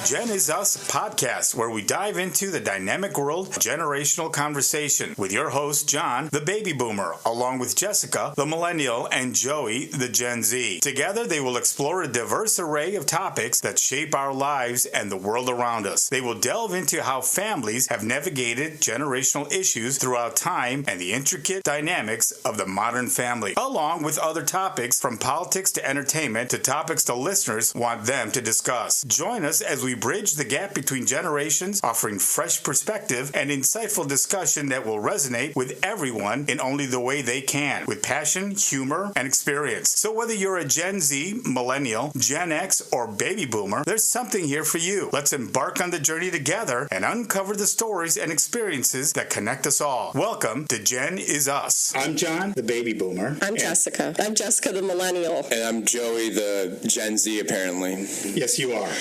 Genizus Podcast, where we dive into the dynamic world of generational conversation with your host, John, the baby boomer, along with Jessica, the millennial, and Joey, the Gen Z. Together, they will explore a diverse array of topics that shape our lives and the world around us. They will delve into how families have navigated generational issues throughout time and the intricate dynamics of the modern family, along with other topics from politics to entertainment to topics the listeners want them to discuss. Join us as we bridge the gap between generations, offering fresh perspective and insightful discussion that will resonate with everyone in only the way they can, with passion, humor, and experience. So whether you're a Gen Z, millennial, Gen X, or baby boomer, there's something here for you. Let's embark on the journey together and uncover the stories and experiences that connect us all. Welcome to Gen Is Us. I'm John, the baby boomer. I'm Jessica. I'm Jessica, the millennial. And I'm Joey, the Gen Z, apparently. Yes, you are.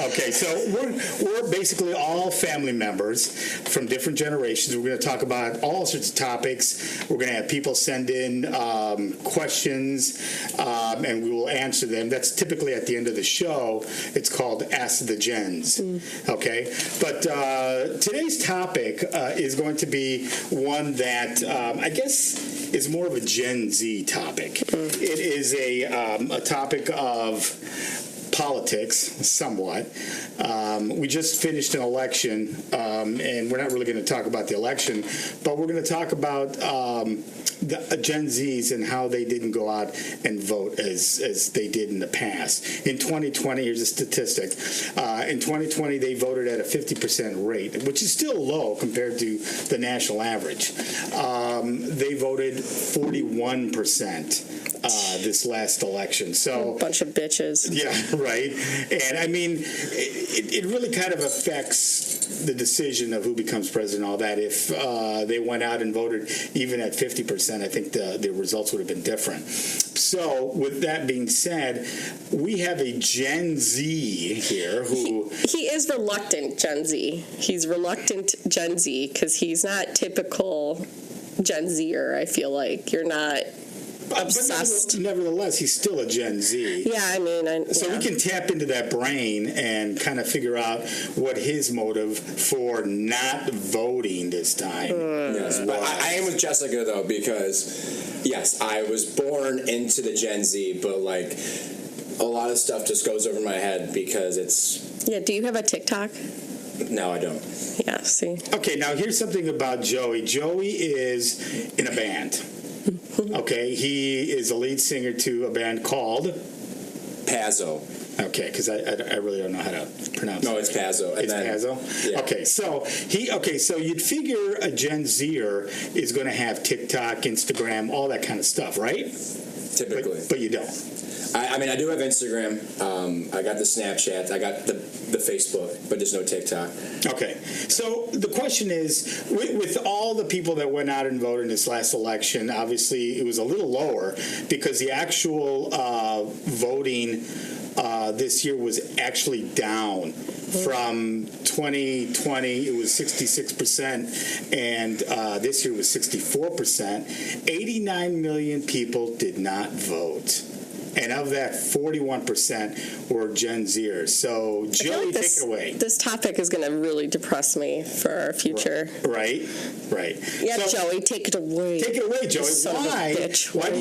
Okay, so we're basically all family members from different generations. We're going to talk about all sorts of topics. We're going to have people send in questions, and we will answer them. That's typically at the end of the show. It's called Ask the Gens. Okay, but today's topic is going to be one that I guess is more of a Gen Z topic. It is a topic of politics, somewhat. We just finished an election, and we're not really going to talk about the election, but we're going to talk about the Gen Zs and how they didn't go out and vote as they did in the past. In 2020, here's a statistic. In 2020, they voted at a 50% rate, which is still low compared to the national average. They voted 41% this last election. So a bunch of bitches. Yeah, right. And I mean, it really kind of affects the decision of who becomes president, all that. If they went out and voted even at 50%, I think the results would have been different. So with that being said, we have a Gen Z here who... He is reluctant Gen Z. He's reluctant Gen Z because he's not typical Gen Zer, I feel like. You're not... obsessed. But nevertheless, he's still a Gen Z. Yeah, I mean... So we can tap into that brain and kind of figure out what his motive for not voting this time Yes, but I am with Jessica, though, because, yes, I was born into the Gen Z, but, like, a lot of stuff just goes over my head because it's... Yeah, do you have a TikTok? No, I don't. Yeah, see. Okay, now here's something about Joey. Joey is in a band. Okay, he is a lead singer to a band called Pazzo. Okay, because I really don't know how to pronounce it. No, it's Pazzo. It's Pazzo? Yeah. Okay, so you'd figure a Gen Zer is going to have TikTok, Instagram, all that kind of stuff, right? Typically. But you don't. I mean, I do have Instagram. I got the Snapchat. I got the Facebook, but there's no TikTok. Okay. So the question is, with all the people that went out and voted in this last election, obviously it was a little lower because the actual voting this year was actually down. From 2020, it was 66%, and this year was 64%. 89 million people did not vote. And of that, 41% were Gen Zers. So, Joey, take it away. This topic is going to really depress me for our future. Right. Yeah, so, Joey, take it away. Take it away, Joey. Why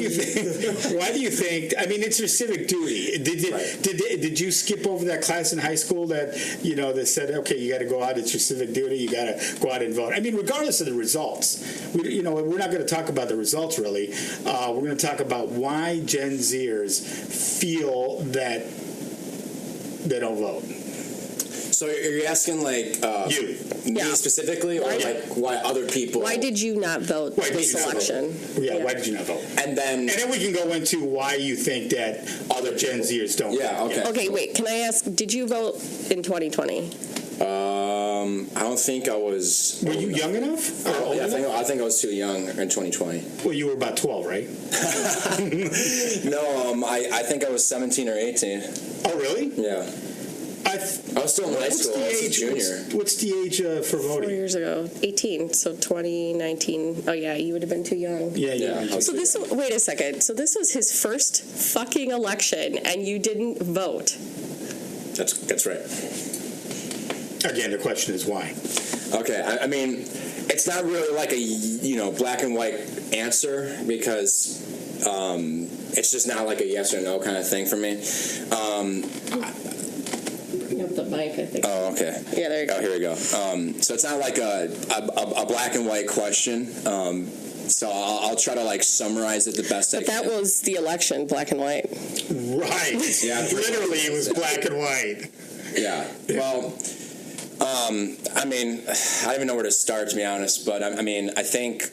do you think? I mean, it's your civic duty. Did you skip over that class in high school that that said, okay, you got to go out. It's your civic duty. You got to go out and vote. I mean, regardless of the results, we're not going to talk about the results really. We're going to talk about why Gen Zers feel that they don't vote. So you're asking me specifically, or why other people? Why did you not vote this election? Why did you not vote? And then we can go into why you think that other Gen Zers don't. Yeah. vote. Okay. Okay. Wait. Can I ask? Did you vote in 2020? I don't think I was. Were you young enough? I think I was too young in 2020. Well, you were about 12, right? No, I think I was 17 or 18. Oh, really? Yeah. I was still in high school. I was a junior. What's the age for voting? 4 years ago. 18. So 2019. Oh, yeah, you would have been too young. Yeah. So wait a second. So this was his first fucking election, and you didn't vote. That's right. Again, the question is why. Okay, I mean, it's not really like a black and white answer because it's just not like a yes or no kind of thing for me. Bring up the mic, I think. Oh, okay. Yeah, there you go. Oh, here we go. So it's not like a black and white question. So I'll try to like summarize it the best I can. But that was the election, black and white. Right. Yeah. Literally, it was black and white. Yeah. Well, I mean, I don't even know where to start, to be honest. But I mean, I think,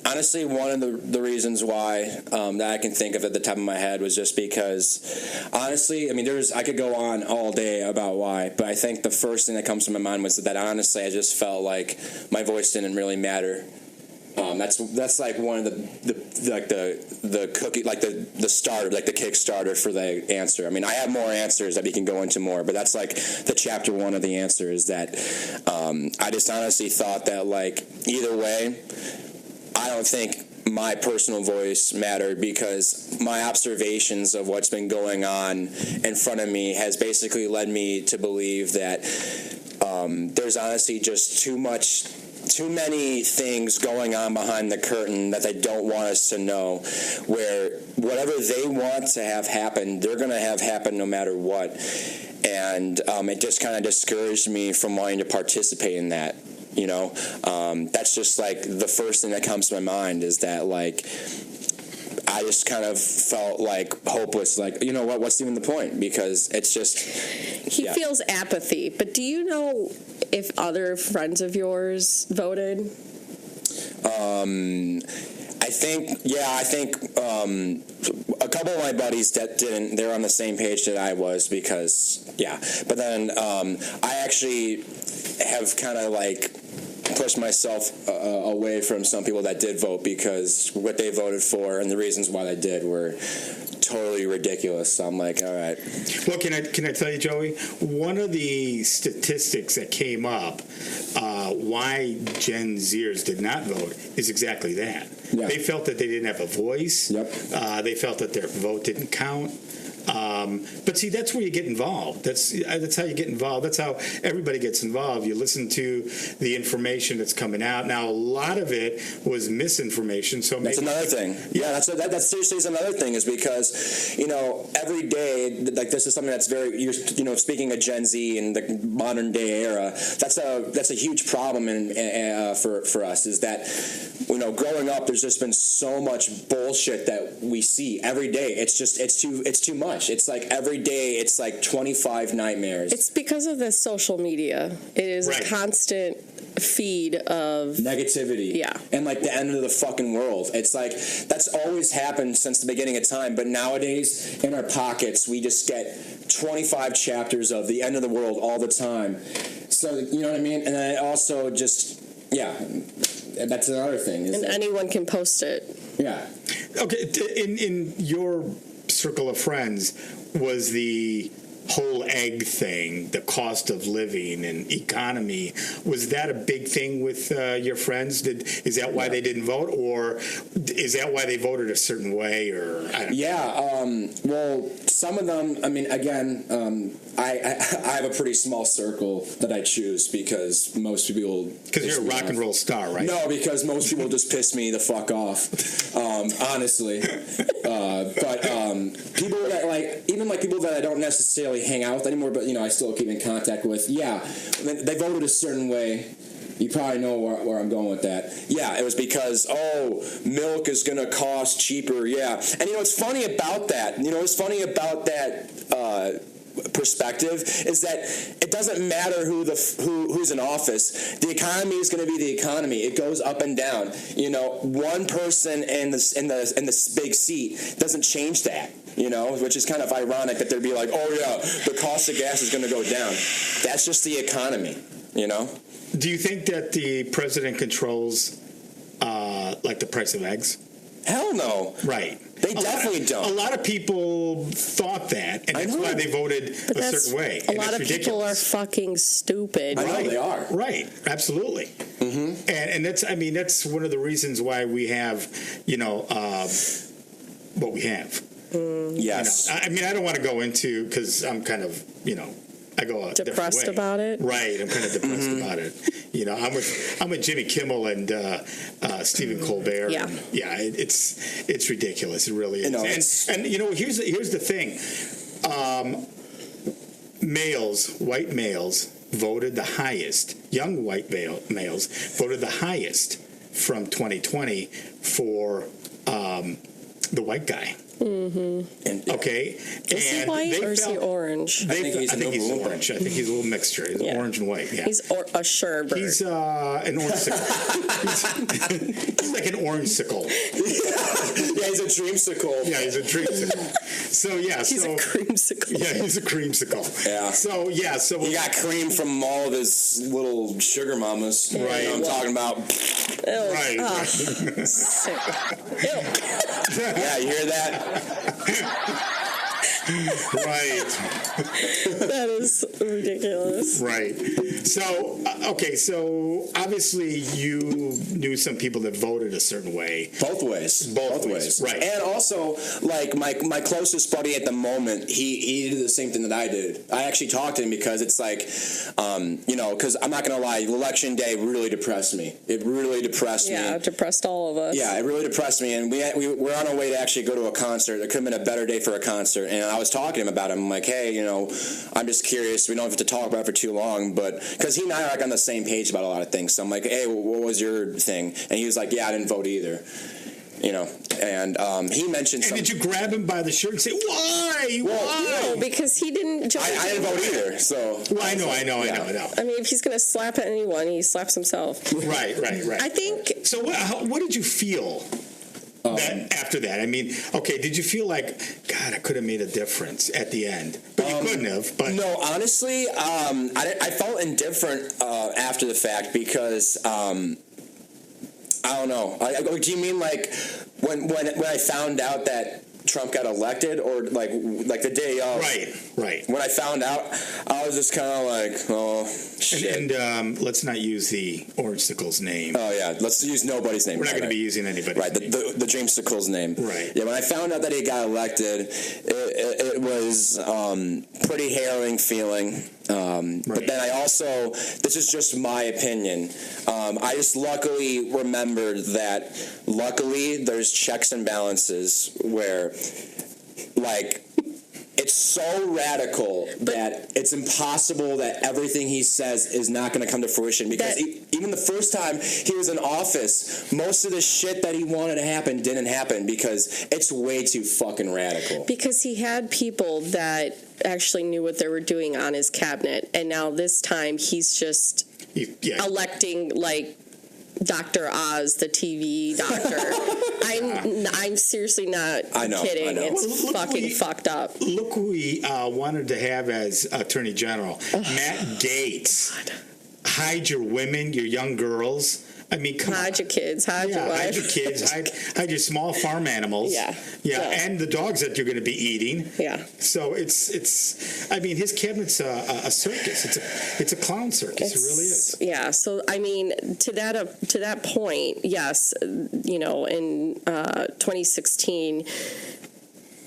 honestly, one of the reasons why that I can think of at the top of my head was just because, honestly, I mean, I could go on all day about why, but I think the first thing that comes to my mind was that honestly, I just felt like my voice didn't really matter. That's like one of the cookie, like the starter, like the Kickstarter for the answer. I mean, I have more answers that we can go into more, but that's like the chapter one of the answer is that I just honestly thought that like either way, I don't think my personal voice mattered because my observations of what's been going on in front of me has basically led me to believe that there's honestly just too many things going on behind the curtain that they don't want us to know, where whatever they want to have happen, they're going to have happen no matter what. And it just kind of discouraged me from wanting to participate in that. That's just like the first thing that comes to my mind is that like I just kind of felt like hopeless, like, you know what, what's even the point? Because it's just... He feels apathy, but do you know if other friends of yours voted? I think a couple of my buddies that didn't, they're on the same page that I was because, but then I actually have kind of like pushed myself away from some people that did vote because what they voted for and the reasons why they did were totally ridiculous. So I'm like, all right. Well, can I tell you, Joey? One of the statistics that came up why Gen Zers did not vote is exactly that. Yeah. They felt that they didn't have a voice. Yep. They felt that their vote didn't count. But see, that's where you get involved. That's how you get involved. That's how everybody gets involved. You listen to the information that's coming out. Now, a lot of it was misinformation. So maybe, that's another thing. Yeah, that's seriously is another thing is because every day, like this is something that's very speaking of Gen Z and the modern day era. That's a huge problem for us is that growing up, there's just been so much bullshit that we see every day. It's too much. It's like every day it's like 25 nightmares. It's because of the social media. It is a constant feed of negativity. Yeah. And like the end of the fucking world. It's like that's always happened since the beginning of time, but nowadays in our pockets we just get 25 chapters of the end of the world all the time. So you know what I mean? And then also just that's another thing. And anyone can post it. Yeah. Okay, in your circle of friends, was the whole egg thing, the cost of living and economy, was that a big thing with your friends? Is that why they didn't vote, or is that why they voted a certain way? Or I don't know. Well, some of them. I mean, again, I have a pretty small circle that I choose because most people. Because you're a rock and roll star, right? No, because most people just piss me the fuck off. Honestly, but people that even people that I don't necessarily hang out with anymore, but I still keep in contact with. Yeah, they voted a certain way. You probably know where I'm going with that. Yeah, it was because milk is going to cost cheaper. Yeah, and what's funny about that? Perspective is that it doesn't matter who's in office. The economy is going to be the economy. It goes up and down. One person in this big seat doesn't change that. Which is kind of ironic that they'd be like, oh yeah, the cost of gas is going to go down. That's just the economy. Do you think that the president controls like the price of eggs? Hell no. Right. They definitely don't. A lot of people thought that, and that's why they voted a certain way. A lot of people are fucking stupid. I know they are. Right. Absolutely. Mm-hmm. And that's one of the reasons why we have, what we have. Yes. I don't want to go into, because I'm kind of, I go a depressed different way. about it. Right, I'm kind of depressed about it. You know, I'm with Jimmy Kimmel and Stephen Colbert. Yeah, and, it's ridiculous. It really is. You know, and you know, here's the thing. White males voted the highest. Young white males voted the highest from 2020 for the white guy. Mm-hmm. Okay. Is he white or is he orange? I think he's orange. I think he's a little mixture. He's orange and white. Yeah. He's a sherbert. He's an orange sickle. he's like an orange sickle. Yeah, he's a dreamsicle. Yeah, he's a dreamsicle. So he's a creamsicle. Yeah, he's a creamsicle. Yeah. So he got cream from all of his little sugar mamas. Right. You know what I'm talking about? Ew. Right. Sick. Ew. Yeah, you hear that? Right. That is ridiculous. Right. So, okay, so obviously you knew some people that voted a certain way. Both ways. Right. And also, like, my closest buddy at the moment, he did the same thing that I did. I actually talked to him because it's like, you know, because I'm not going to lie, election day really depressed me. It really depressed me. Yeah, it depressed all of us. Yeah, it really depressed me. And we were on our way to actually go to a concert. It could have been a better day for a concert. And I was talking to him about it. I'm like, hey, you know, I'm just curious. We don't have to talk about it for too long, but because he and I are like on the same page about a lot of things. So I'm like, hey, what was your thing? And he was like, yeah, I didn't vote either. You know, and he mentioned something. And did you grab him by the shirt and say, why? No, because he didn't. I didn't vote either. So. Well, I know. I mean, if he's going to slap at anyone, he slaps himself. Right. I think. So what did you feel? After that, I mean, okay, did you feel like, God, I could have made a difference at the end? But you couldn't have. But no, honestly, I felt indifferent after the fact because I don't know. Do you mean like when I found out that Trump got elected, or like the day of? Right. When I found out, I was just kind of like, oh shit. And let's not use the Orangecicle's name. Oh yeah, let's use nobody's name. We're not going to be using anybody's name. The Dreamsicle's name. Right. Yeah, when I found out that he got elected, it was pretty harrowing feeling. But then I also, this is just my opinion, I just luckily remembered that there's checks and balances where, like, it's so radical that it's impossible that everything he says is not going to come to fruition, because even the first time he was in office, most of the shit that he wanted to happen didn't happen because it's way too fucking radical. Because he had people that actually knew what they were doing on his cabinet, and now this time he's just electing, like, Dr. Oz, the TV doctor. I'm seriously not kidding. I know. It's fucking fucked up. Look who we wanted to have as Attorney General. Matt Gaetz. Hide your women, your young girls. I mean, come on. Hide your kids, hide your wife. Hide your kids, hide your small farm animals. Yeah, and the dogs that you're going to be eating. Yeah. So it's. I mean, his cabinet's a circus. It's a clown circus. It really is. Yeah. So I mean, to that point, yes. You know, in 2016.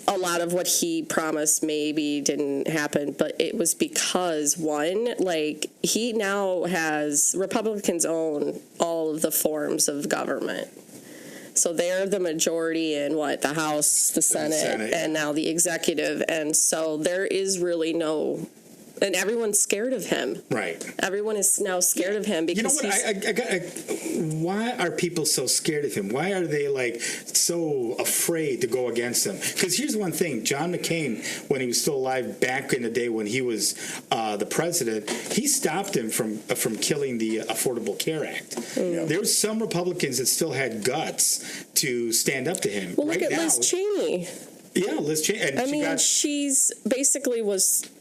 A lot of what he promised maybe didn't happen, but it was because, one, like, he now has, Republicans own all of the forms of government. So they're the majority in the House, the Senate, and now the executive. And so there is really no... And everyone's scared of him. Right. Everyone is now scared of him because why are people so scared of him? Why are they, like, so afraid to go against him? Because here's one thing. John McCain, when he was still alive back in the day when he was the president, he stopped him from killing the Affordable Care Act. Mm. There was some Republicans that still had guts to stand up to him. Well, look at Liz Cheney. Yeah, Liz Cheney. And she's basically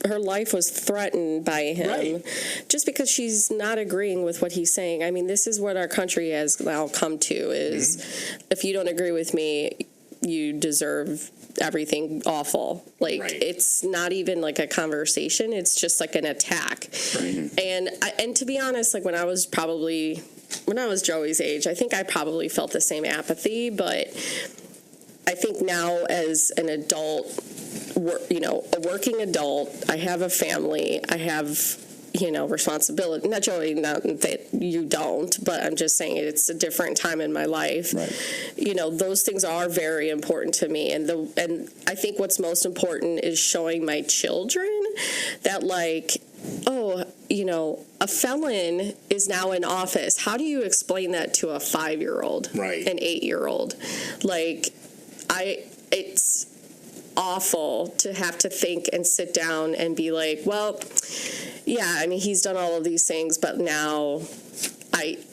her life was threatened by him just because she's not agreeing with what he's saying. I mean, this is what our country has now come to is if you don't agree with me, you deserve everything awful. Like, it's not even like a conversation. It's just like an attack. Right. And to be honest, like when I was Joey's age, I think I probably felt the same apathy, but I think now as an adult, a working adult. I have a family. I have, responsibility. Not that you don't, but I'm just saying it's a different time in my life. Right. Those things are very important to me. And I think what's most important is showing my children that, like, a felon is now in office. How do you explain that to a 5-year-old, right, an 8-year-old? Like, it's awful to have to think and sit down and be like, well, yeah, I mean, he's done all of these things, but now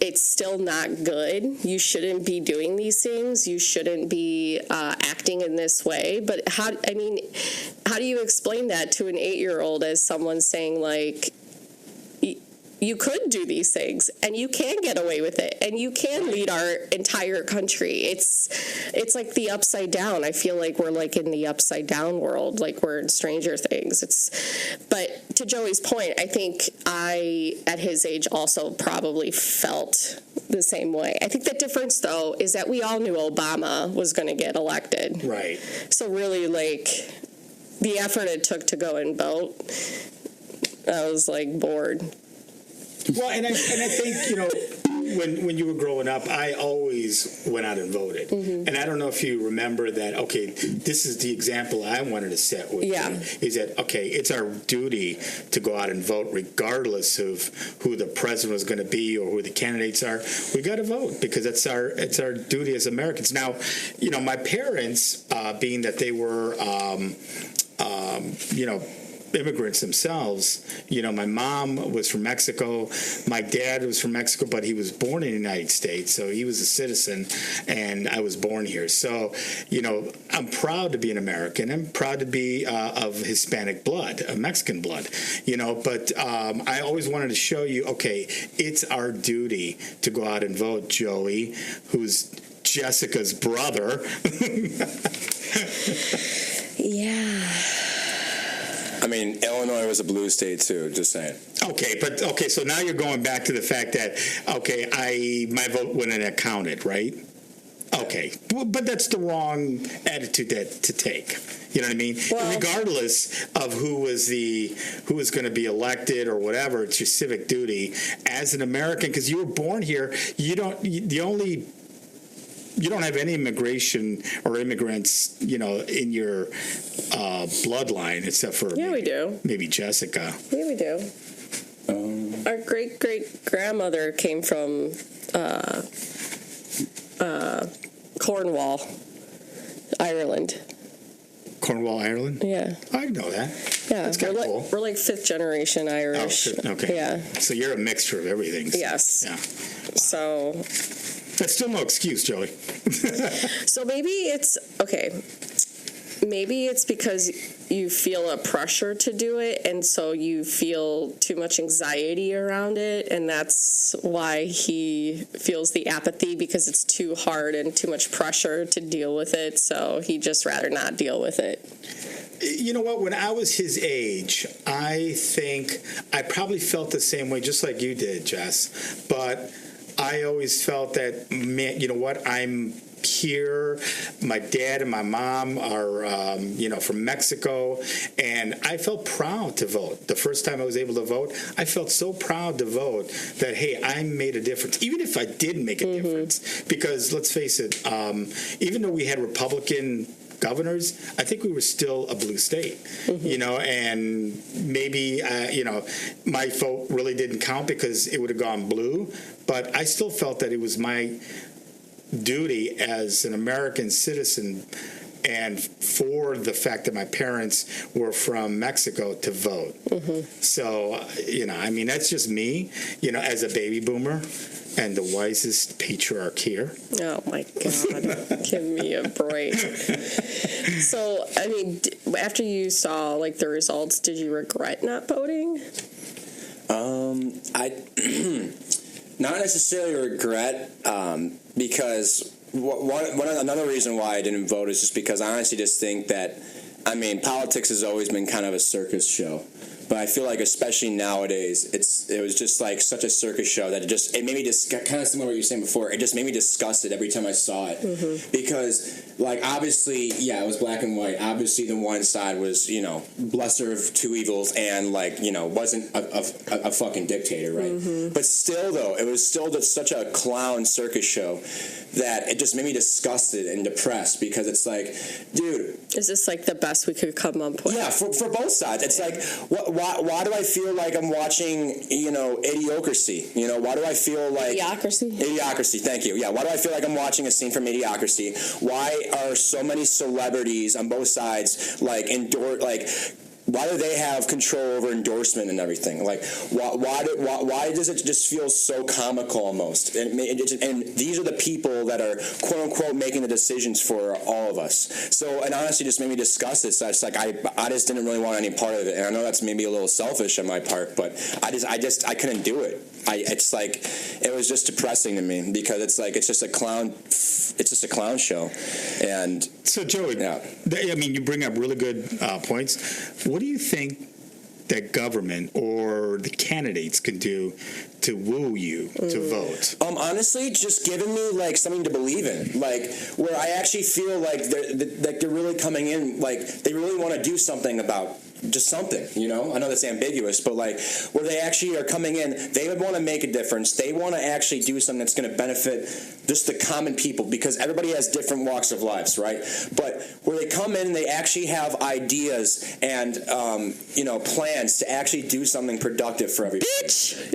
it's still not good. You shouldn't be doing these things. You shouldn't be acting in this way. But how do you explain that to an 8-year-old as someone saying, like, you could do these things and you can get away with it and you can lead our entire country? It's like the upside down. I feel like we're like in the upside down world, like we're in Stranger Things. But to Joey's point, I think I, at his age, also probably felt the same way. I think the difference, though, is that we all knew Obama was going to get elected. Right. So really, like, the effort it took to go and vote, I was, like, bored. Well, and I think, when you were growing up, I always went out and voted. Mm-hmm. And I don't know if you remember that, okay, this is the example I wanted to set with you, is that, okay, it's our duty to go out and vote regardless of who the president was going to be or who the candidates are. We got to vote because it's our duty as Americans. Now, my parents, being that they were, immigrants themselves. My mom was from Mexico. My dad was from Mexico, but he was born in the United States, so he was a citizen, and I was born here. So, I'm proud to be an American. I'm proud to be of Hispanic blood, of Mexican blood, but I always wanted to show you, okay, it's our duty to go out and vote, Joey, who's Jessica's brother. Yeah. I mean, Illinois was a blue state too, just saying. Okay, so now you're going back to the fact that, my vote wouldn't have counted, right? Okay, but that's the wrong attitude to take. You know what I mean? Well, regardless of who was going to be elected or whatever, it's your civic duty as an American, because you were born here. You don't have any immigration or immigrants, in your bloodline, except for we do. Maybe Jessica. Yeah, we do. Our great-great-grandmother came from Cornwall, Ireland. Cornwall, Ireland? Yeah. I know that. Yeah. That's kind of cool. We're like 5th generation Irish. Oh, okay. Yeah. So you're a mixture of everything. Yes. Yeah. So... That's still no excuse, Joey. So maybe it's because you feel a pressure to do it, and so you feel too much anxiety around it, and that's why he feels the apathy, because it's too hard and too much pressure to deal with it, so he'd just rather not deal with it. You know what? When I was his age, I think I probably felt the same way, just like you did, Jess, but I always felt that, man, you know what? I'm here. My dad and my mom are, from Mexico, and I felt proud to vote. The first time I was able to vote, I felt so proud to vote that, hey, I made a difference, even if I didn't make a difference. Because let's face it, even though we had Republican governors, I think we were still a blue state, and maybe, my vote really didn't count because it would have gone blue, but I still felt that it was my duty as an American citizen and for the fact that my parents were from Mexico to vote. So, that's just me, as a baby boomer and the wisest patriarch here. Oh, my God. Give me a break. So, after you saw, the results, did you regret not voting? I not necessarily regret, because another reason why I didn't vote is just because I honestly just think that, politics has always been kind of a circus show. But I feel like especially nowadays, it was just like such a circus show that it made me just kind of similar to what you were saying before. It just made me disgusted every time I saw it because like obviously it was black and white. Obviously the one side was lesser of two evils and like wasn't a fucking dictator, right? But still though, it was still just such a clown circus show that it just made me disgusted and depressed because it's like, dude, is this like the best we could come up with? Yeah, for both sides. It's like, why do I feel like I'm watching, Idiocracy? Why do I feel like... Idiocracy, thank you. Yeah, why do I feel like I'm watching a scene from Idiocracy? Why are so many celebrities on both sides, why do they have control over endorsement and everything? Like, why does it just feel so comical almost? And these are the people that are quote unquote making the decisions for all of us. So it honestly just made me disgusted. So it's like I just didn't really want any part of it. And I know that's maybe a little selfish on my part, but I couldn't do it. It's like it was just depressing to me because it's just a clown show. And so Joey, you bring up really good points. What do you think that government or the candidates can do to woo you to vote? Honestly, just giving me like something to believe in, like where I actually feel like they're really coming in, like they really want to do something about just something, I know that's ambiguous, but like where they actually are coming in, they would want to make a difference. They want to actually do something that's going to benefit just the common people because everybody has different walks of lives, right? But where they come in, they actually have ideas and, plans to actually do something productive for everybody. Bitch!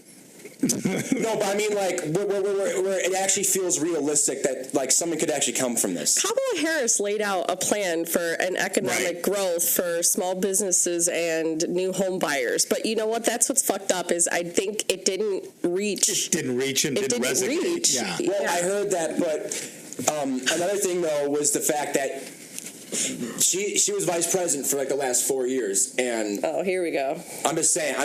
No, but I mean, like, where it actually feels realistic that, like, something could actually come from this. Kamala Harris laid out a plan for an economic growth for small businesses and new home buyers. But you know what? That's what's fucked up is I think it didn't reach. It didn't reach and didn't resonate. Yeah. Well, I heard that, but another thing, though, was the fact that she was vice president for like the last 4 years, and here we go. I'm just saying,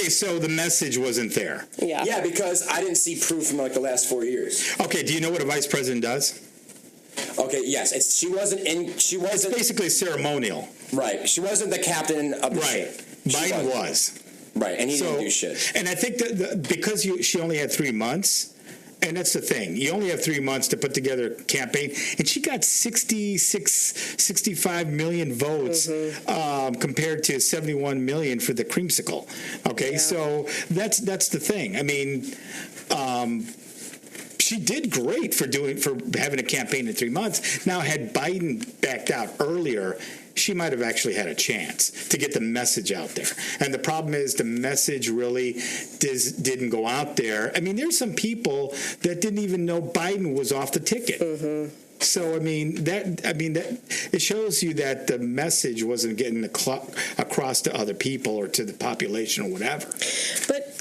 so the message wasn't there. Yeah, because I didn't see proof from like the last 4 years. Okay, do you know what a vice president does? Okay, yes, she wasn't. It's basically ceremonial. Right, she wasn't the captain of the ship. Biden was. Right, and he didn't do shit. And I think that because she only had 3 months. And that's the thing. You only have 3 months to put together a campaign. And she got 65 million votes compared to 71 million for the creamsicle. Okay, so that's the thing. I mean, she did great for having a campaign in 3 months. Now, had Biden backed out earlier, she might have actually had a chance to get the message out there. And the problem is the message really didn't go out there. I mean, there's some people that didn't even know Biden was off the ticket. So, that it shows you that the message wasn't getting across to other people or to the population or whatever. But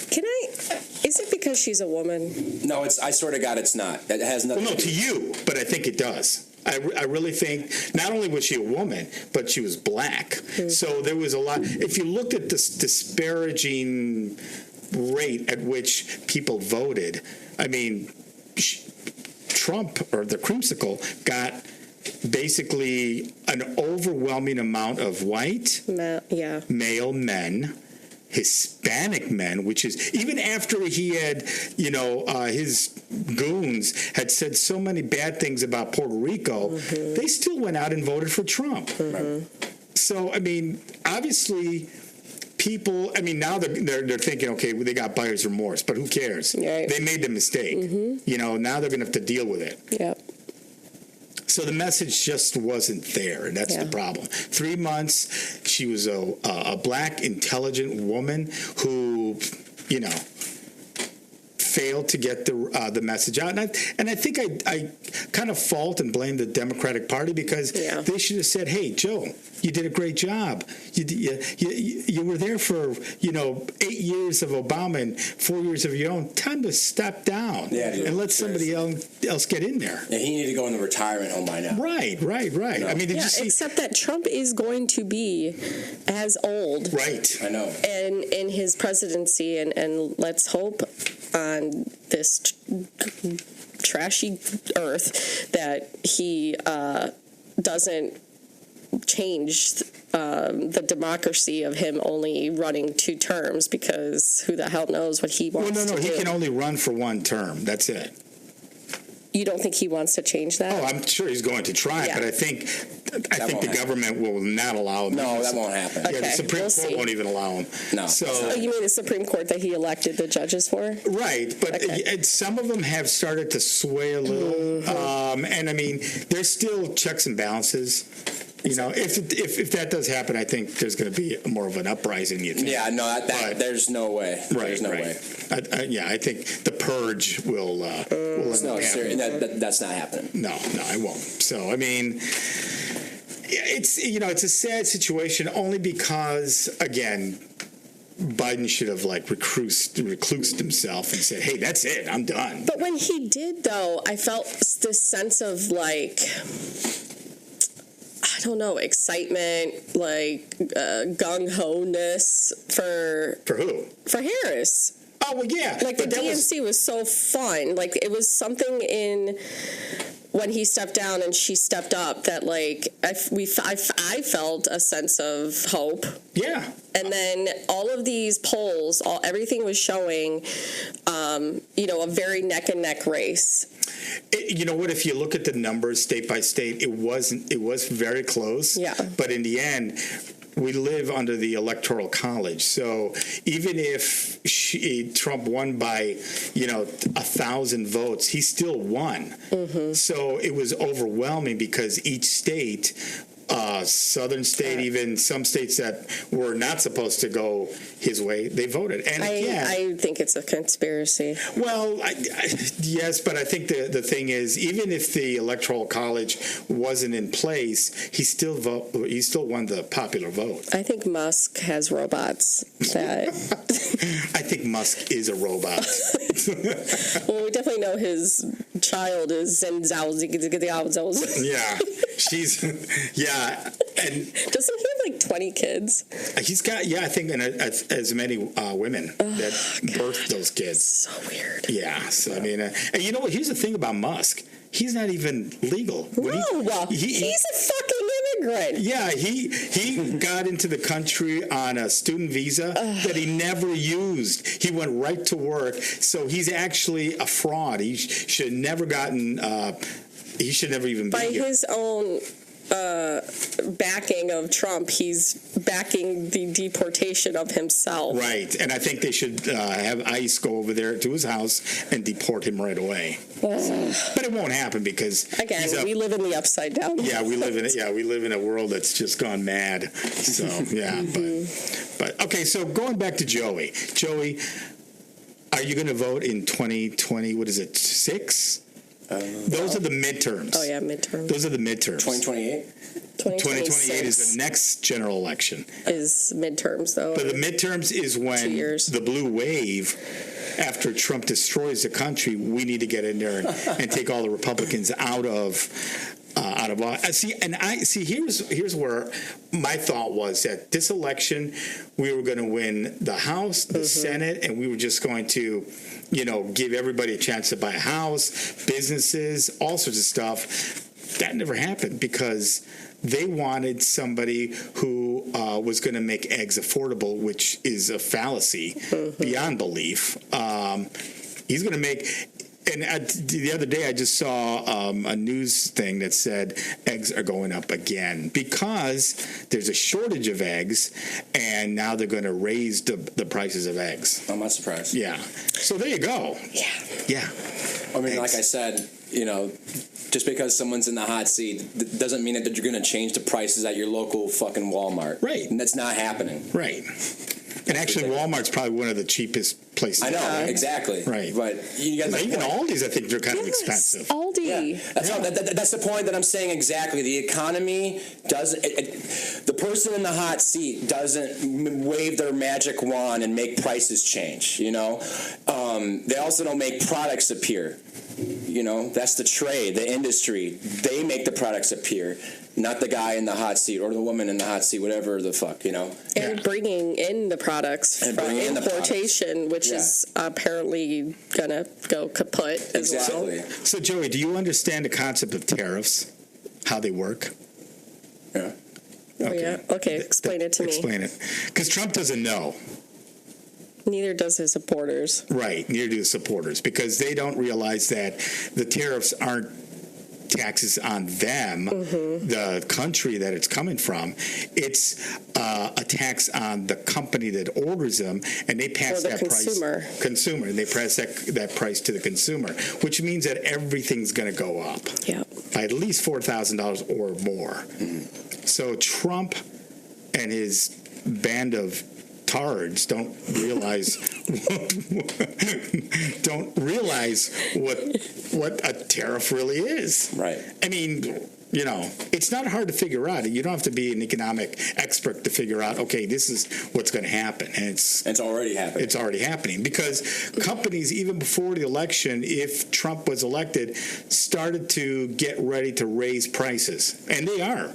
is it because she's a woman? No, I swear to God, it's not. It has nothing. Well, no, to you, but I think it does. I really think not only was she a woman, but she was black. So there was a lot. If you looked at this disparaging rate at which people voted, I mean, Trump or the creamsicle got basically an overwhelming amount of white male men, Hispanic men, which is even after he had, his goons had said so many bad things about Puerto Rico, they still went out and voted for Trump. So, I mean, obviously people, now they're thinking, okay, well, they got buyer's remorse, but who cares? Right. They made the mistake. Now they're going to have to deal with it. Yep. So the message just wasn't there, and that's the problem. 3 months, she was a black, intelligent woman who, failed to get the message out. And I think I kind of fault and blame the Democratic Party because they should have said, hey, Joe, you did a great job. You were there for, 8 years of Obama and 4 years of your own. Time to step down and let somebody else get in there. Yeah, he needed to go in the retirement home by now. Right. I mean, did you see? Except that Trump is going to be as old. Right. I know. And in his presidency, and let's hope on this trashy earth that he doesn't change the democracy of him only running 2 terms, because who the hell knows what he wants to do. He can only run for 1 term. That's it. You don't think he wants to change that? Oh, I'm sure he's going to try, but I think the government will not allow him. No, that won't happen. Okay, Yeah, the Supreme Court won't even allow him. No. So, you mean the Supreme Court that he elected the judges for? Right, but some of them have started to sway a little, and I mean, there's still checks and balances. You know, if that does happen, I think there's going to be more of an uprising. You think? Yeah, no, there's no way. There's no way. I think the purge will end up happening. That's not happening. No, it won't. So I mean, it's it's a sad situation only because again, Biden should have reclused himself and said, "Hey, that's it, I'm done." But when he did, though, I felt this sense of I don't know, excitement, gung-ho-ness for who? For Harris. Oh, well, yeah. The DNC was so fun. It was something in when he stepped down and she stepped up that, I felt a sense of hope. Yeah. And then all of these polls, everything was showing, a very neck-and-neck race. You know what? If you look at the numbers state by state, it was very close. Yeah. But in the end, we live under the Electoral College, so even if Trump won by 1,000 votes, he still won. Mm-hmm. So it was overwhelming because each state. Southern state, even some states that were not supposed to go his way, they voted. And I think it's a conspiracy. Well, yes, but I think the thing is, even if the Electoral College wasn't in place, he still won the popular vote. I think Musk has robots. I think Musk is a robot. Well, we definitely know his child is Genz. Yeah, and doesn't he have 20 kids? He's got I think as many women that birthed those kids. So weird. Yeah, so I mean, and you know what? Here's the thing about Musk. He's not even legal. No, he's a fucking immigrant. Yeah, he got into the country on a student visa that he never used. He went right to work, so he's actually a fraud. He should have never gotten. He should never even by be here. His own backing of Trump, he's backing the deportation of himself. Right, and I think they should have ICE go over there to his house and deport him right away. But it won't happen because we live in the upside down. Yeah, we live in it. Yeah, we live in a world that's just gone mad. So yeah, but okay. So going back to Joey, are you going to vote in 2020? What is it? 6? Those are the midterms. Oh, yeah, midterms. Those are the midterms. 2028? 2028 is the next general election. Is midterms, though. But the midterms is when the blue wave, after Trump destroys the country, we need to get in there and take all the Republicans out of here's where my thought was that this election we were going to win the House, the Senate, and we were just going to give everybody a chance to buy a house, businesses, all sorts of stuff. That never happened because they wanted somebody who was going to make eggs affordable, which is a fallacy beyond belief. He's going to make... And the other day, I just saw a news thing that said eggs are going up again because there's a shortage of eggs, and now they're going to raise the prices of eggs. I'm not surprised. Yeah. So there you go. Yeah. I mean, like I said, just because someone's in the hot seat doesn't mean that you're going to change the prices at your local fucking Walmart. Right. And that's not happening. Right. And actually, Walmart's probably one of the cheapest places. I know, exactly. Right. But you guys even Aldi's, I think, they're kind of expensive. Aldi. Yeah. That's the point that I'm saying exactly. The economy doesn't... the person in the hot seat doesn't wave their magic wand and make prices change, They also don't make products appear. That's the trade, the industry. They make the products appear. Not the guy in the hot seat or the woman in the hot seat, whatever the fuck, And bringing in the products from importation, which is apparently going to go kaput as well. So, Joey, do you understand the concept of tariffs, how they work? Yeah. Oh, yeah? Okay, explain it to me. Explain it. Because Trump doesn't know. Neither does his supporters. Right, neither do the supporters, because they don't realize that the tariffs aren't taxes on them, the country that it's coming from. It's a tax on the company that orders them, and they pass that consumer, and they pass that price to the consumer, which means that everything's going to go up by at least $4,000 or more. So Trump and his band of tards don't realize what a tariff really is. Right. I mean, you know, it's not hard to figure out. You don't have to be an economic expert to figure out, okay, this is what's going to happen. And it's already happening. It's already happening because companies, even before the election, if Trump was elected, started to get ready to raise prices. And they are.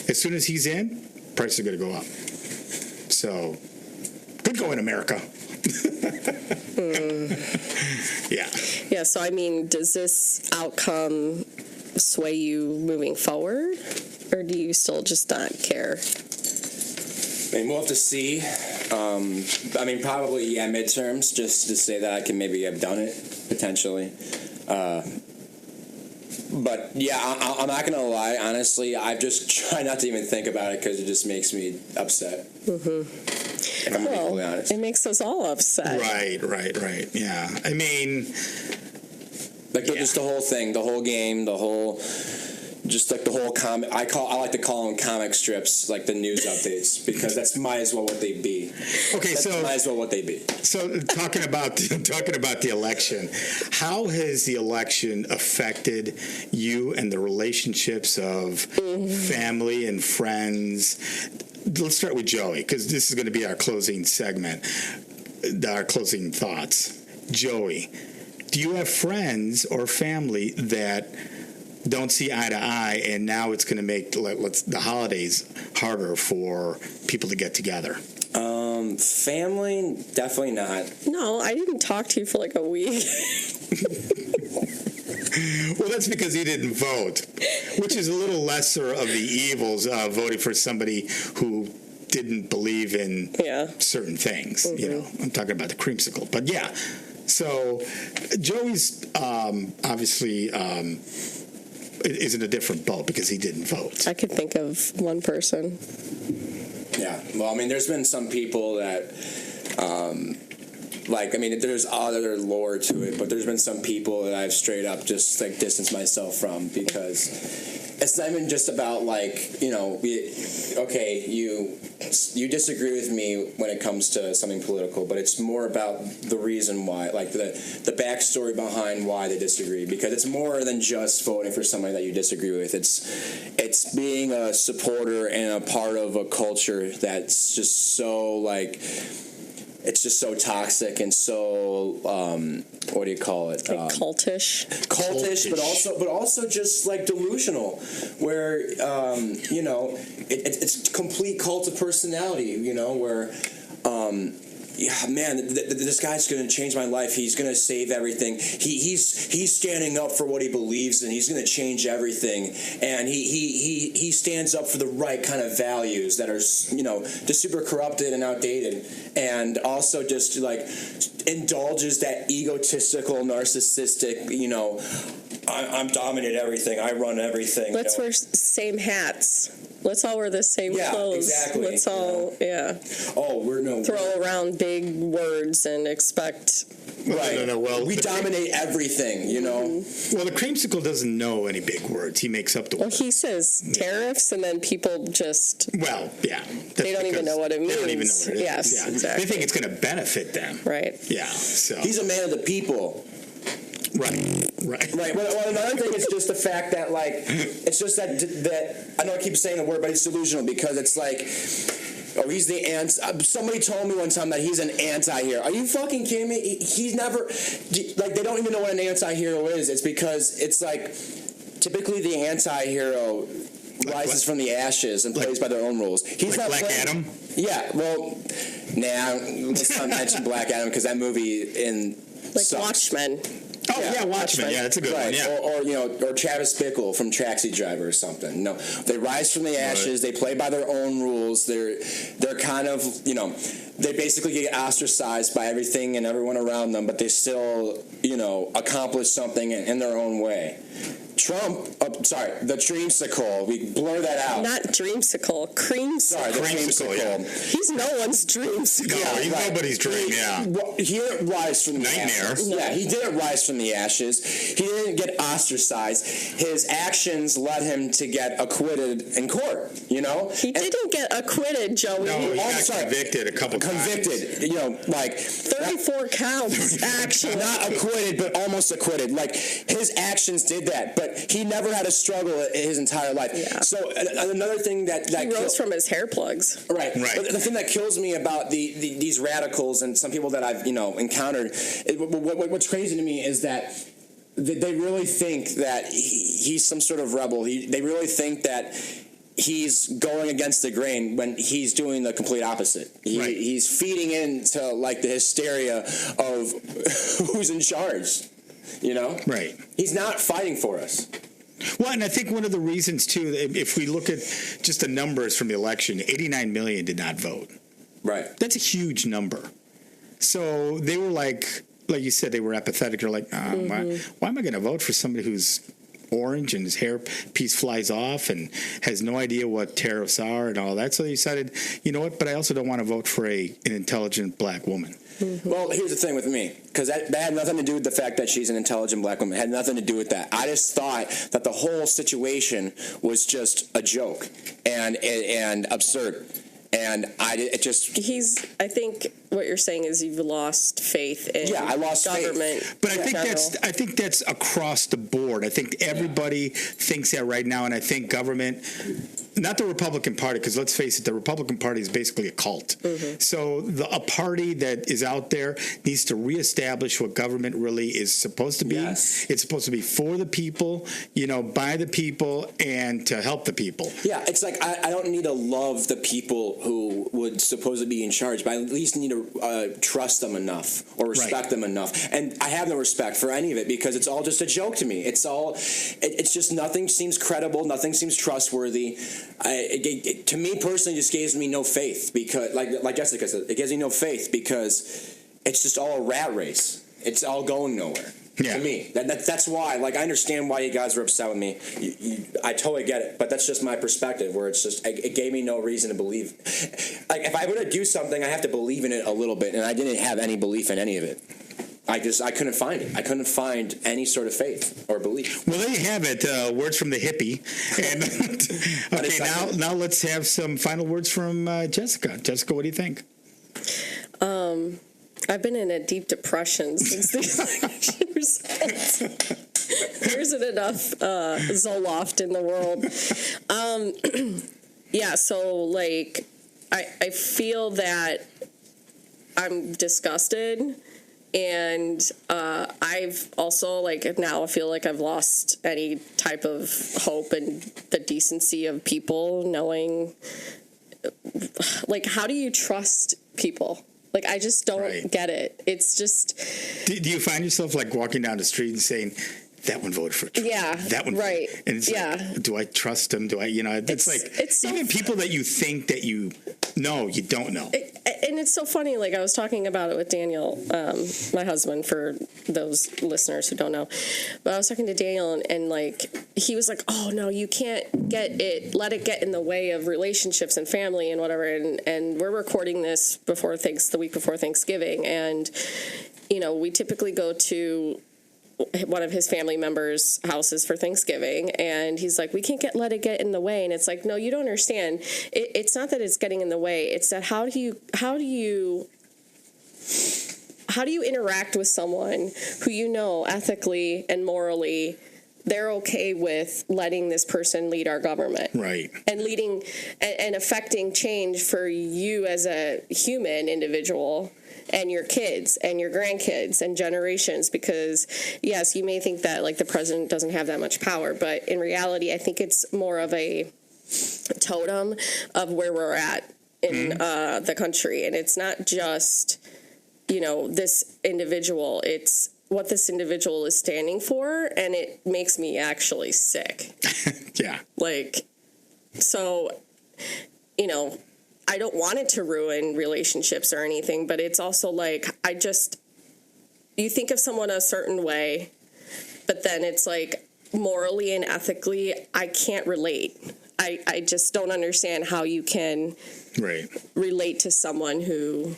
As soon as he's in, prices are going to go up. So, good going, America. Yeah. Yeah, so I mean, does this outcome sway you moving forward? Or do you still just not care? I mean, we'll have to see. I mean, probably, midterms, just to say that I can maybe have done it, potentially. But, I'm not going to lie. Honestly, I've just tried not to even think about it because it just makes me upset. If I'm equally honest. It makes us all upset. Right. Yeah. I mean... just the whole thing, the whole game, the whole... Just like the whole comic, I like to call them comic strips, like the news updates, because that's might as well what they be. Okay, that's so might as well what they be. So talking about the election, how has the election affected you and the relationships of family and friends? Let's start with Joey, because this is going to be our closing segment, our closing thoughts. Joey, do you have friends or family that don't see eye to eye, and now it's going to make the holidays harder for people to get together? Family, definitely not. No, I didn't talk to you for like a week. Well, that's because he didn't vote, which is a little lesser of the evils of voting for somebody who didn't believe in certain things. You know, I'm talking about the creamsicle. But yeah, so Joey's obviously... is in a different boat because he didn't vote. I could think of one person. Yeah. Well, I mean, there's been some people that, there's other lore to it, but there's been some people that I've straight up just, distanced myself from because it's not even just about, you disagree with me when it comes to something political, but it's more about the reason why, the backstory behind why they disagree, because it's more than just voting for somebody that you disagree with. It's being a supporter and a part of a culture that's just so, it's just so toxic and so, what do you call it? Cultish, but also just delusional, where it's complete cult of personality. Where this guy's going to change my life. He's going to save everything. He's standing up for what he believes in. He's going to change everything, and he stands up for the right kind of values that are just super corrupted and outdated, and also just indulges that egotistical, narcissistic. I'm dominate everything. I run everything. Let's wear same hats. Let's all wear the same clothes. Exactly. Let's all, throw around big words and expect. Right. No. Well, we dominate everything, Well, the creamsicle doesn't know any big words. He makes up the words. Well, he says tariffs, and then people just. Well, yeah. They don't even know what it means. They don't even know what it is. Yes, yeah. exactly. They think it's going to benefit them. Right. Yeah. So he's a man of the people. Right. Well, another thing is just the fact that, it's just that I know I keep saying the word, but it's delusional because it's he's the somebody told me one time that he's an anti-hero. Are you fucking kidding me? He's never, they don't even know what an anti-hero is. It's because it's typically the anti-hero rises from the ashes and plays by their own rules. He's not Black Adam? Yeah, well, let's not mention Black Adam because that movie sucks. Watchmen. Oh, yeah, Watchmen. Yeah, that's a good one, yeah. Or Travis Bickle from Taxi Driver or something. No, they rise from the ashes. Right. They play by their own rules. They're kind of, they basically get ostracized by everything and everyone around them, but they still, accomplish something in their own way. Trump, the dreamsicle. We blur that out. Not dreamsicle, creamsicle. Sorry, the creamsicle. Yeah. He's no one's dreamsicle. No, he's nobody's dream. He didn't rise from the nightmare. Ashes. Yeah, he didn't rise from the ashes. He didn't get ostracized. His actions led him to get acquitted in court. He didn't get acquitted, Joey. No, he got convicted a couple times. Convicted. 34 counts. Actually, not acquitted, but almost acquitted. His actions did that, but he never had a struggle his entire life. Yeah. So another thing that he rose from his hair plugs. Right. But the thing that kills me about these radicals and some people that I've encountered, what's crazy to me is that they really think that he's some sort of rebel. They really think that he's going against the grain when he's doing the complete opposite. He's feeding into the hysteria of who's in charge. Right. He's not fighting for us. Well, and I think one of the reasons, too, if we look at just the numbers from the election, 89 million did not vote. Right. That's a huge number. So they were like you said, they were apathetic. They're like, why am I going to vote for somebody who's orange and his hair piece flies off and has no idea what tariffs are and all that? So they decided, you know what, but I also don't want to vote for an intelligent black woman. Mm-hmm. Well, here's the thing with me, because that had nothing to do with the fact that she's an intelligent black woman. It had nothing to do with that. I just thought that the whole situation was just a joke and absurd. And I think what you're saying is you've lost faith in I lost government. Faith. But I think that's across the board. I think everybody thinks that right now, and I think government, not the Republican Party, because let's face it, the Republican Party is basically a cult. Mm-hmm. So a party that is out there needs to reestablish what government really is supposed to be. Yes. It's supposed to be for the people, by the people, and to help the people. Yeah, it's like I don't need to love the people who would supposedly be in charge, but I at least need to trust them enough or respect them enough. And I have no respect for any of it because it's all just a joke to me. It's just nothing seems credible, nothing seems trustworthy. To me personally, just gives me no faith because, like Jessica said, it gives me no faith because it's just all a rat race. It's all going nowhere. Yeah. To me, that's why. I understand why you guys were upset with me. I totally get it, but that's just my perspective. Where it's just it gave me no reason to believe. If I were to do something, I have to believe in it a little bit, and I didn't have any belief in any of it. I couldn't find it. I couldn't find any sort of faith or belief. Well, there you have it. Words from the hippie. And okay, now let's have some final words from Jessica. Jessica, what do you think? I've been in a deep depression since the election results. There isn't enough Zoloft in the world. So I feel that I'm disgusted, and I've also now I feel like I've lost any type of hope and the decency of people knowing. How do you trust people? I just don't get it. It's just... Do you find yourself, walking down the street and saying, that one voted for Trump? Yeah, that one. Right. And it's do I trust him? Do I, it's so even people that you think that you know, you don't know. And it's so funny. I was talking about it with Daniel, my husband, for those listeners who don't know. But I was talking to Daniel, and he was like, "Oh no, you can't let it get in the way of relationships and family and whatever." And we're recording this the week before Thanksgiving, and we typically go to one of his family members' houses for Thanksgiving, and he's like, we can't let it get in the way. And it's like, no, you don't understand. It's not that it's getting in the way. It's that how do you interact with someone who ethically and morally they're okay with letting this person lead our government, right? And leading and affecting change for you as a human individual. And your kids and your grandkids and generations, because yes, you may think that the president doesn't have that much power, but in reality, I think it's more of a totem of where we're at in the country. And it's not just, this individual, it's what this individual is standing for, and it makes me actually sick. Yeah. Like, so, you know, I don't want it to ruin relationships or anything, but it's also like, you think of someone a certain way, but then it's like morally and ethically, I can't relate. I just don't understand how you can relate to someone who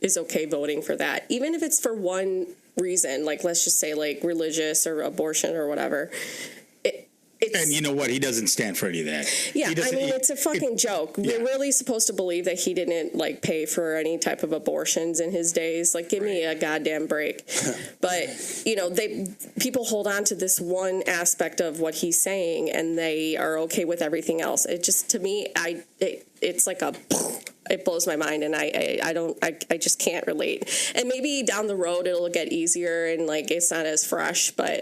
is okay voting for that, even if it's for one reason, like let's just say like religious or abortion or whatever. And you know what? He doesn't stand for any of that. Yeah, I mean, it's a fucking joke. Yeah. We're really supposed to believe that he didn't, like, pay for any type of abortions in his days. Like, give me a goddamn break. But, you know, people hold on to this one aspect of what he's saying, and they are okay with everything else. It just, to me, it's like it blows my mind, and I just can't relate. And maybe down the road it'll get easier, and, like, it's not as fresh, but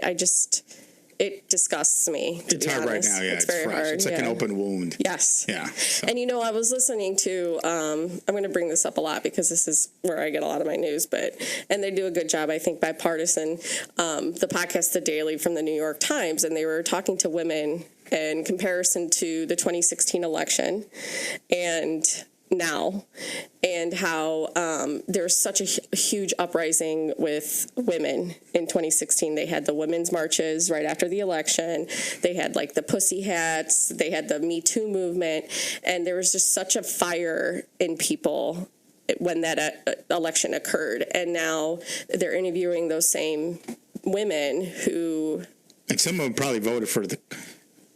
it disgusts me. It's hard right now, yeah. It's very fresh. Hard. It's like an open wound. Yes. Yeah. So. And, you know, I was listening to, I'm going to bring this up a lot because this is where I get a lot of my news, and they do a good job, I think, bipartisan, the podcast The Daily from the New York Times, and they were talking to women in comparison to the 2016 election and now, and how there's such a huge uprising with women in 2016. They had the women's marches right after the election. They had like the pussy hats. They had the Me Too movement. And there was just such a fire in people when that election occurred. And now they're interviewing those same women who... And some of them probably voted for the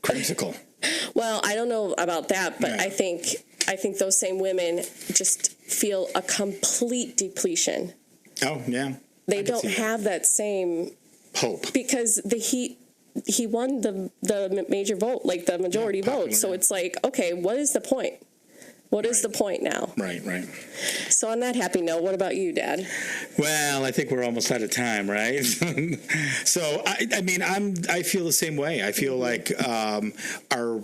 creamsicle. Well, I don't know about that, but yeah. I think those same women just feel a complete depletion. Oh, yeah. They don't have that same hope because he won the major vote, like the majority vote. So it's like, okay, what is the point? What is the point now? Right. So on that happy note, what about you, Dad? Well, I think we're almost out of time, right? So I feel the same way. I feel like our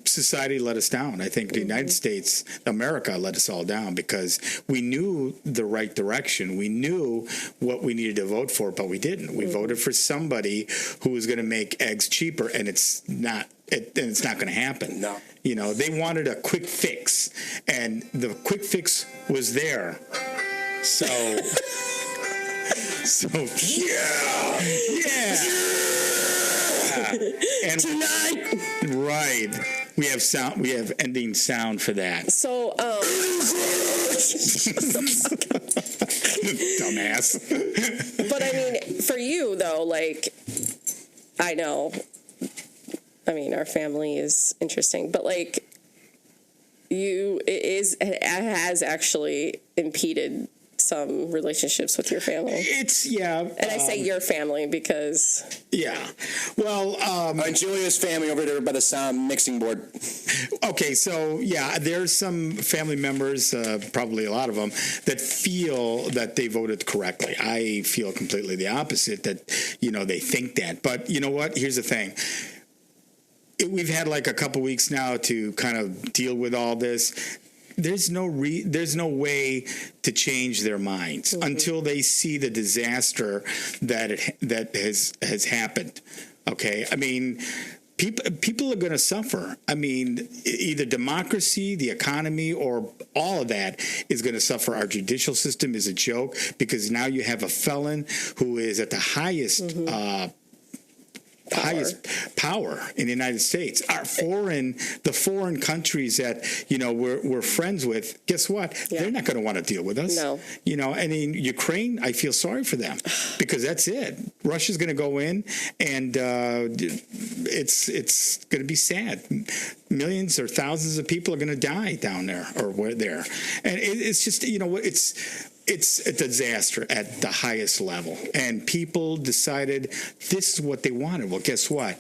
society let us down. I think the United States, America, let us all down because we knew the right direction. We knew what we needed to vote for, but we didn't. We voted for somebody who was going to make eggs cheaper, and it's not going to happen. No. You know, they wanted a quick fix, and the quick fix was there. So, yeah. And tonight, right? We have sound. We have ending sound for that. So, dumbass. But I mean, for you though, like, I know. I mean, our family is interesting, but like, it has actually impeded some relationships with your family. And I say your family because... Yeah. Well... Julia's family over there by the sound mixing board. Okay, so, yeah, there's some family members, probably a lot of them, that feel that they voted correctly. I feel completely the opposite, that, you know, they think that. But you know what? Here's the thing. We've had like a couple weeks now to kind of deal with all this. There's no way to change their minds until they see the disaster that has happened. Okay, I mean, people are going to suffer. I mean, either democracy, the economy, or all of that is going to suffer. Our judicial system is a joke because now you have a felon who is at the highest power in the United States. The foreign countries that, you know, we're friends with, guess what? Yeah. They're not going to want to deal with us. No. You know, and in Ukraine, I feel sorry for them because that's it. Russia's going to go in, and it's going to be sad. Millions or thousands of people are going to die down there or there, and it's just, you know, it's a disaster at the highest level. And people decided this is what they wanted. Well, guess what?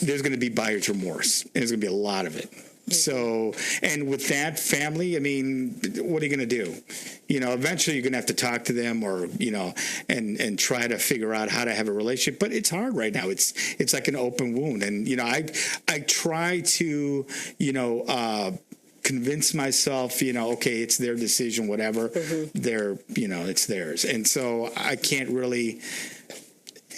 There's going to be buyer's remorse. And there's going to be a lot of it. So, and with that family, I mean, what are you going to do? You know, eventually you're going to have to talk to them or, you know, and try to figure out how to have a relationship. But it's hard right now. It's like an open wound. And, you know, I try to, you know, convince myself, okay, it's their decision, whatever. It's theirs. And so I can't really.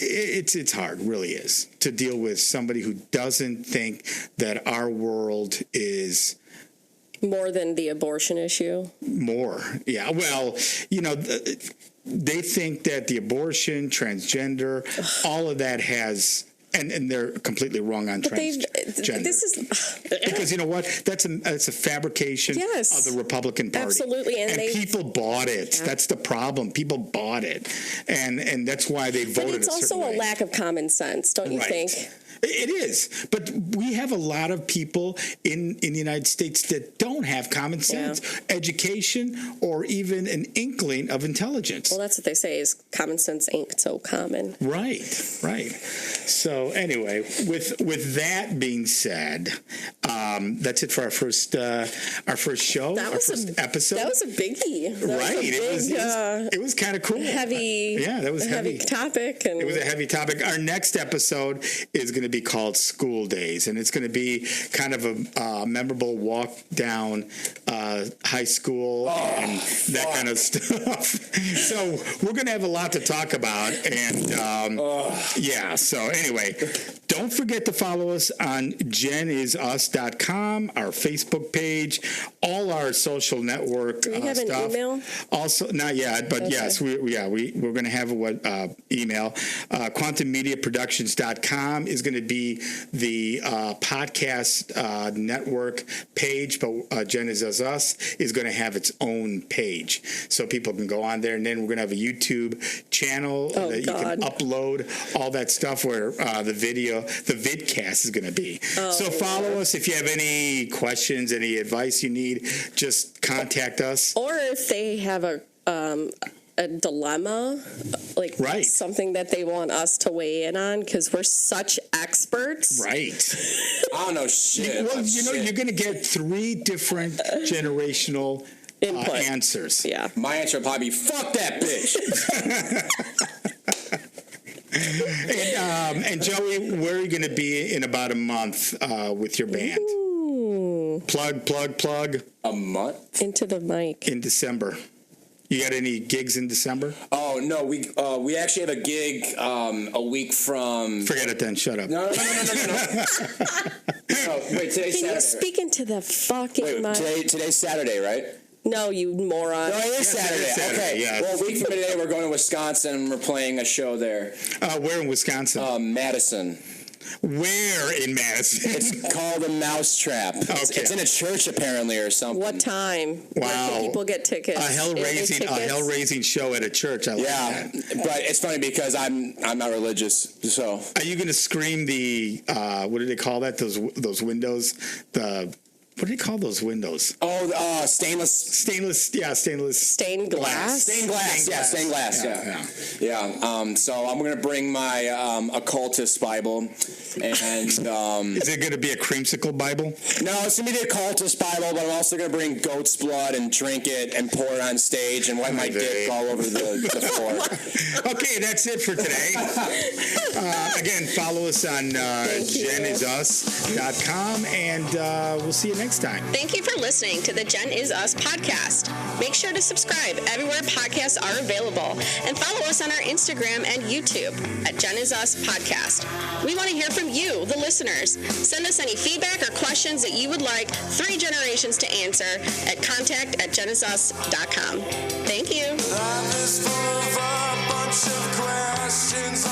It's hard, really is, to deal with somebody who doesn't think that our world is more than the abortion issue. More, yeah. Well, they think that the abortion, transgender, all of that has. And they're completely wrong on transgender. This is because you know what? That's a fabrication of the Republican Party. Absolutely, and people bought it. Yeah. That's the problem. People bought it, and that's why they voted. But it's also a lack of common sense, don't you think? It is, but we have a lot of people in the United States that don't have common sense, education, or even an inkling of intelligence. Well, that's what they say is common sense ain't so common. Right. So anyway, with that being said, that's it for our first show, first episode. That was a biggie. It was kind of cool. Heavy. Yeah, that was heavy topic. And it was a heavy topic. Our next episode is going to be called School Days, and it's going to be kind of a memorable walk down high school and that kind of stuff. So we're going to have a lot to talk about, and so anyway, don't forget to follow us on genizus.com, our Facebook page, all our social network Do we have stuff. an email? Also, not yet, but yes, we're going to have a email. QuantumMediaProductions.com is going to be the podcast network page, but Genizus Us is going to have its own page, so people can go on there, and then we're going to have a YouTube channel that you can upload all that stuff where the vidcast is going to be. So follow us. If you have any questions, any advice you need, just contact us. Or if they have a dilemma, like something that they want us to weigh in on, because we're such experts. Right. I don't know shit. Well, you're going to get 3 different generational answers. Yeah. My answer would probably be, fuck that bitch. And Joey, where are you going to be in about a month with your band? Ooh. Plug. A month? Into the mic. In December. You got any gigs in December? Oh, no. We actually have a gig a week from... Forget it then. Shut up. No. Wait, today's Saturday. Can you speak into the fucking mic? Today's Saturday, right? No, you moron. No, it is Saturday. Okay. Yes. Well, a week from today, we're going to Wisconsin. We're playing a show there. Where in Wisconsin? Madison. Where in Madison? It's called a Mousetrap. Okay. It's in a church apparently or something. What time? Wow. Where can people get tickets? A hell-raising show at a church. I like that. But it's funny because I'm not religious. So are you going to scream the what do they call that? Those windows? What do you call those windows? Oh, stainless. Yeah, stainless. Stained glass? Stained glass. Yeah. So I'm going to bring my occultist Bible. And is it going to be a creamsicle Bible? No, it's going to be the occultist Bible, but I'm also going to bring goat's blood and drink it and pour it on stage and wipe my dick all over the floor. Okay, that's it for today. Again, follow us on genizus.com, and we'll see you next time. Thank you for listening to the Gen Is Us podcast. Make sure to subscribe everywhere podcasts are available, and follow us on our Instagram and YouTube at Gen Is Us podcast. We want to hear from you, the listeners. Send us any feedback or questions that you would like 3 generations to answer at contact@genizus.com. Thank you. Life is full of a bunch of questions.